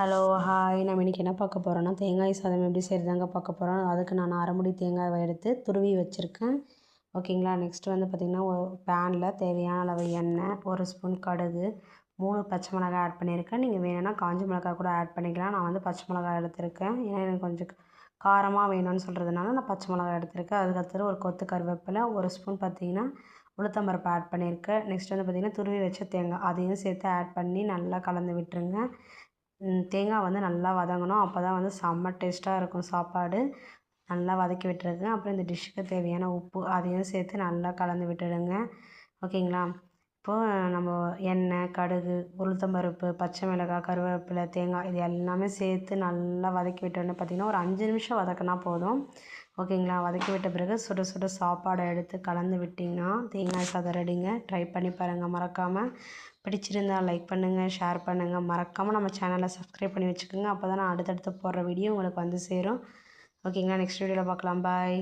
Hello hi நம்ம இன்றைக்கி என்ன பார்க்க போகிறோன்னா தேங்காய் சாதம் எப்படி செய்கிறதாங்க பார்க்க போகிறோம். அதுக்கு நான் அரை மூடி தேங்காயை எடுத்து துருவி வச்சுருக்கேன். ஓகேங்களா. நெக்ஸ்ட்டு வந்து பார்த்திங்கன்னா பேனில் தேவையான அளவு எண்ணெய், 1 ஸ்பூன் கடுகு, 3 பச்சை மிளகாய் ஆட் பண்ணியிருக்கேன். நீங்கள் வேணும்னா காஞ்ச மிளகாய் கூட ஆட் பண்ணிக்கலாம். நான் வந்து பச்சை மிளகாய் எடுத்திருக்கேன். ஏன்னா எனக்கு கொஞ்சம் காரமாக வேணும்னு சொல்கிறதுனால நான் பச்சை மிளகாய் எடுத்திருக்கேன். அதுக்கடுத்து ஒரு கொத்து கருவேப்பிலை, 1 ஸ்பூன் பார்த்திங்கன்னா உளுத்தம்பருப்பு ஆட் பண்ணியிருக்கேன். நெக்ஸ்ட் வந்து பார்த்திங்கன்னா துருவி வச்ச தேங்காய் அதையும் சேர்த்து ஆட் பண்ணி நல்லா கலந்து விட்டுருங்க. தேங்காய் வந்து நல்லா வதங்கணும். அப்போ தான் வந்து செம்ம டேஸ்ட்டாக இருக்கும் சாப்பாடு. நல்லா வதக்கி விட்டுருங்க. அப்புறம் இந்த டிஷ்ஷுக்கு தேவையான உப்பு அதையும் சேர்த்து நல்லா கலந்து விட்டுடுங்க. ஓகேங்களா. இப்போது நம்ம எண்ணெய், கடுகு, உளுத்தம்பருப்பு, பச்சை மிளகாய், கருவேப்பிலை, தேங்காய் இது எல்லாமே சேர்த்து நல்லா வதக்கி விட்டோன்னே பார்த்திங்கன்னா ஒரு 5 நிமிஷம் வதக்கினா போதும். ஓகேங்களா. வதக்கி விட்ட பிறகு சுட சுட சாப்பாடை எடுத்து கலந்து விட்டிங்கன்னா தேங்காய் சாதம் ரெடிங்க. ட்ரை பண்ணி பாருங்கள் மறக்காமல். பிடிச்சிருந்தால் லைக் பண்ணுங்கள், ஷேர் பண்ணுங்கள். மறக்காமல் நம்ம சேனலை சப்ஸ்கிரைப் பண்ணி வச்சுக்கோங்க. அப்போ தான் நான் அடுத்தடுத்து போடுற வீடியோ உங்களுக்கு வந்து சேரும். ஓகேங்களா. நெக்ஸ்ட் வீடியோவில் பார்க்கலாம். பாய்.